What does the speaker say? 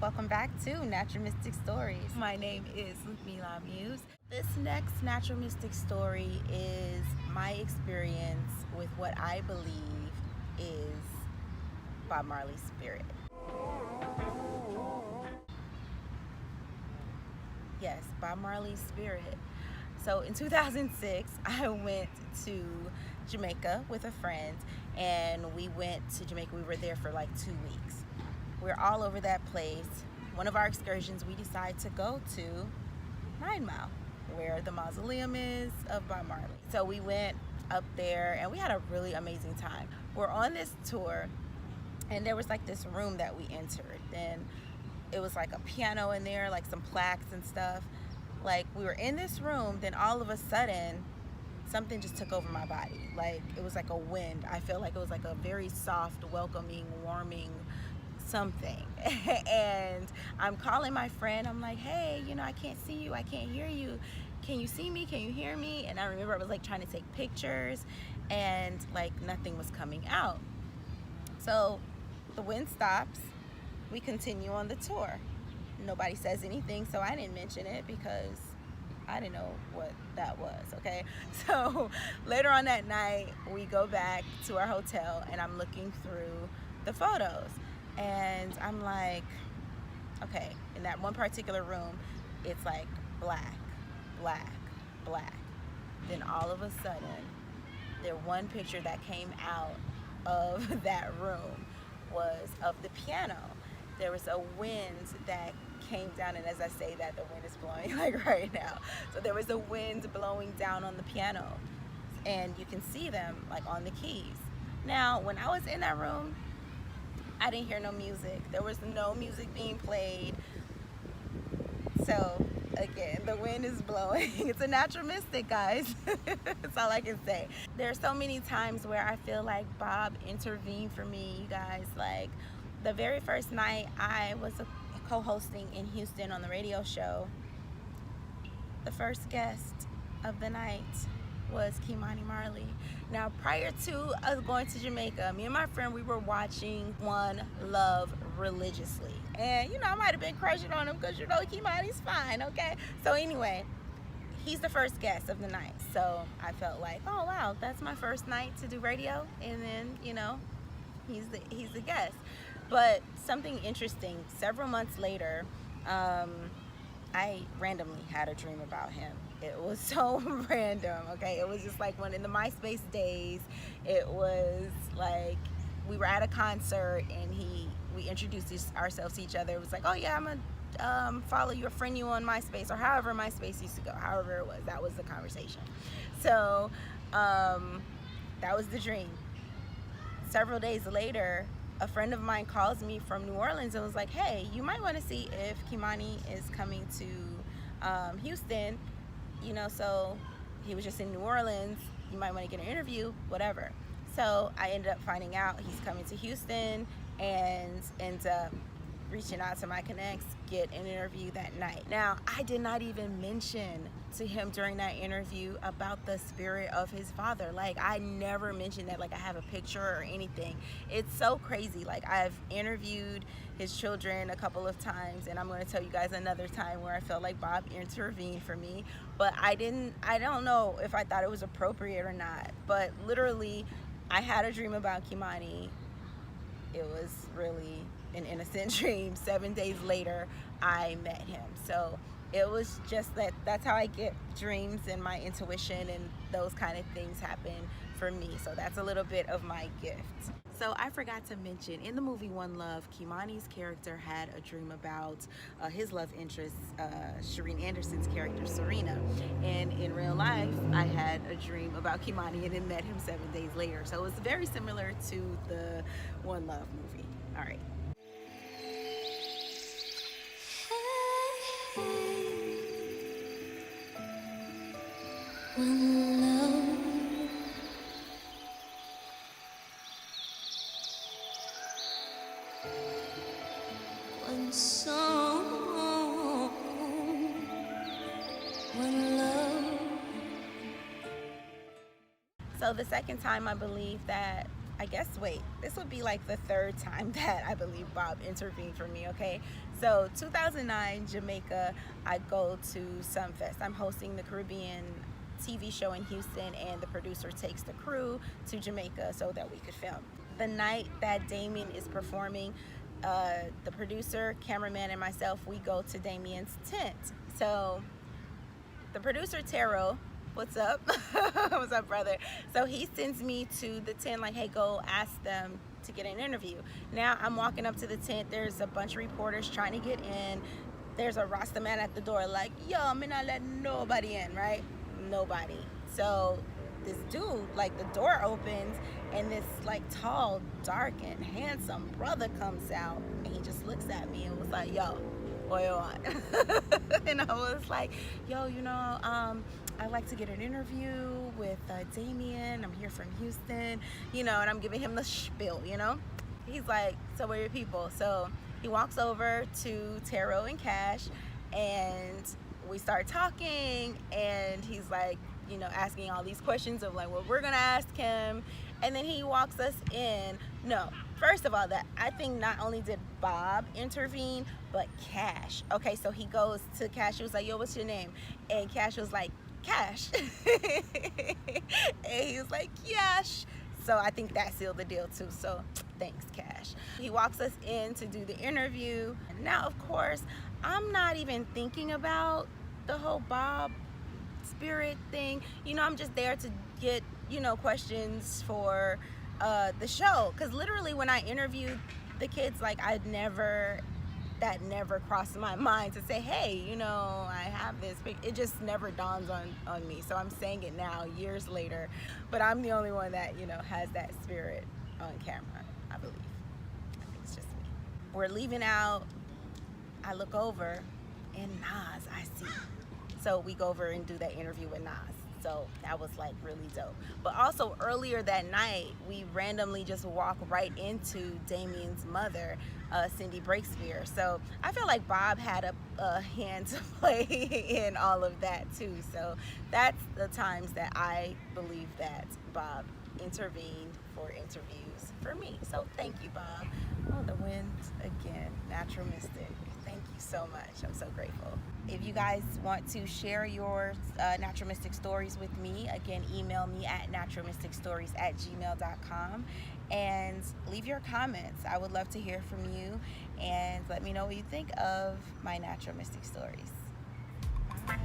welcome back to Natural Mystic Stories. My name is Mila Muse. This next Natural Mystic story is my experience with what I believe is Bob Marley's spirit. Yes, Bob Marley's spirit. So in 2006, I went to Jamaica with a friend, and we went to Jamaica. We were there for like 2 weeks. We're all over that place. One of our excursions, we decided to go to 9 Mile, where the mausoleum is of Bob Marley. So we went up there and we had a really amazing time. We're on this tour, and there was like this room that we entered. Then it was like a piano in there, like some plaques and stuff. Like, we were in this room, then all of a sudden something just took over my body. Like, it was like a wind. I feel like it was like a very soft, welcoming, warming something. And I'm calling my friend. I'm like, hey, I can't see you, I can't hear you, can you see me, can you hear me? And I remember I was like trying to take pictures, and like nothing was coming out. So the wind stops, we continue on the tour. Nobody says anything, so I didn't mention it because I didn't know what that was, okay? So later on that night, we go back to our hotel, and I'm looking through the photos, and I'm like, okay, in that one particular room, it's like black, black, black. Then all of a sudden, the one picture that came out of that room was of the piano. There was a wind that came down, and as I say that, the wind is blowing like right now. So there was a wind blowing down on the piano, and you can see them like on the keys. Now, when I was in that room, I didn't hear no music. There was no music being played. So again, the wind is blowing. It's a natural mystic, guys. That's all I can say. There are so many times where I feel like Bob intervened for me, you guys. Like, the very first night I was co-hosting in Houston on the radio show, the first guest of the night was Bob Marley. Now, prior to us going to Jamaica, me and my friend, we were watching One Love religiously. And, I might have been crushing on him because, Bob Marley's fine, okay? So anyway, he's the first guest of the night. So I felt like, oh, wow, that's my first night to do radio. And then, he's the guest. But something interesting, several months later, I randomly had a dream about him. It was so random, okay? It was just like in the MySpace days, it was like we were at a concert, and we introduced ourselves to each other. It was like, oh yeah, I'm gonna follow you or friend you on MySpace, or however MySpace used to go, however it was. That was the conversation. So that was the dream. Several days later, a friend of mine calls me from New Orleans and was like, hey, you might want to see if Kimani is coming to Houston. So he was just in New Orleans. You might want to get an interview, whatever. So I ended up finding out he's coming to Houston, and ends up reaching out to my connects, get an interview that night. Now, I did not even mention to him during that interview about the spirit of his father. Like, I never mentioned that, like I have a picture or anything. It's so crazy. Like, I've interviewed his children a couple of times, and I'm going to tell you guys another time where I felt like Bob intervened for me, but I don't know if I thought it was appropriate or not. But literally, I had a dream about Kimani. It was really an innocent dream. 7 days later, I met him. So it was just that's how I get dreams, and my intuition and those kind of things happen for me. So that's a little bit of my gift. So I forgot to mention, in the movie One Love, Kimani's character had a dream about his love interest, Shireen Anderson's character, Serena. And in real life, I had a dream about Kimani and then met him 7 days later. So it was very similar to the One Love movie. All right. One love, one song, one love. So the second time I believe that I guess, wait, this would be like the third time that I believe Bob intervened for me, okay? So 2009, Jamaica, I go to Sunfest. I'm hosting the Caribbean TV show in Houston, and the producer takes the crew to Jamaica so that we could film. The night that Damien is performing, the producer, cameraman, and myself, we go to Damien's tent. So the producer, Taro, what's up? What's up, brother? So he sends me to the tent like, hey, go ask them to get an interview. Now I'm walking up to the tent. There's a bunch of reporters trying to get in. There's a Rasta man at the door like, yo, I'm not letting nobody in, right? Nobody. So this dude, like, the door opens and this like tall, dark, and handsome brother comes out, and he just looks at me and was like, yo, what you want? And I was like, yo, I'd like to get an interview with Damien. I'm here from Houston, and I'm giving him the spiel, He's like, so where are your people? So he walks over to Taro and Cash, and we start talking, and he's like, asking all these questions of like what we're gonna ask him, and then he walks us in. No, first of all, that I think not only did Bob intervene, but Cash. Okay, so he goes to Cash. He was like, yo, what's your name? And Cash was like, Cash. And he was like, Yash. So I think that sealed the deal too. So thanks, Cash. He walks us in to do the interview. Now, of course, I'm not even thinking about the whole Bob spirit thing. I'm just there to get, questions for the show. Because literally when I interviewed the kids, like, that never crossed my mind to say, hey, I have this. It just never dawns on me. So I'm saying it now, years later. But I'm the only one that, has that spirit on camera, I believe. I think it's just me. We're leaving out. I look over, and Nas I see. So we go over and do that interview with Nas. So that was like really dope. But also earlier that night, we randomly just walk right into Damien's mother, Cindy Breakspear. So I feel like Bob had a hand to play in all of that too. So that's the times that I believe that Bob intervened for interviews for me. So thank you, Bob. Oh, the wind again, Natural Mystic. Thank you so much. I'm so grateful. If you guys want to share your Natural Mystic stories with me, again, email me at naturalmysticstories@gmail.com and leave your comments. I would love to hear from you, and let me know what you think of my Natural Mystic stories. Bye.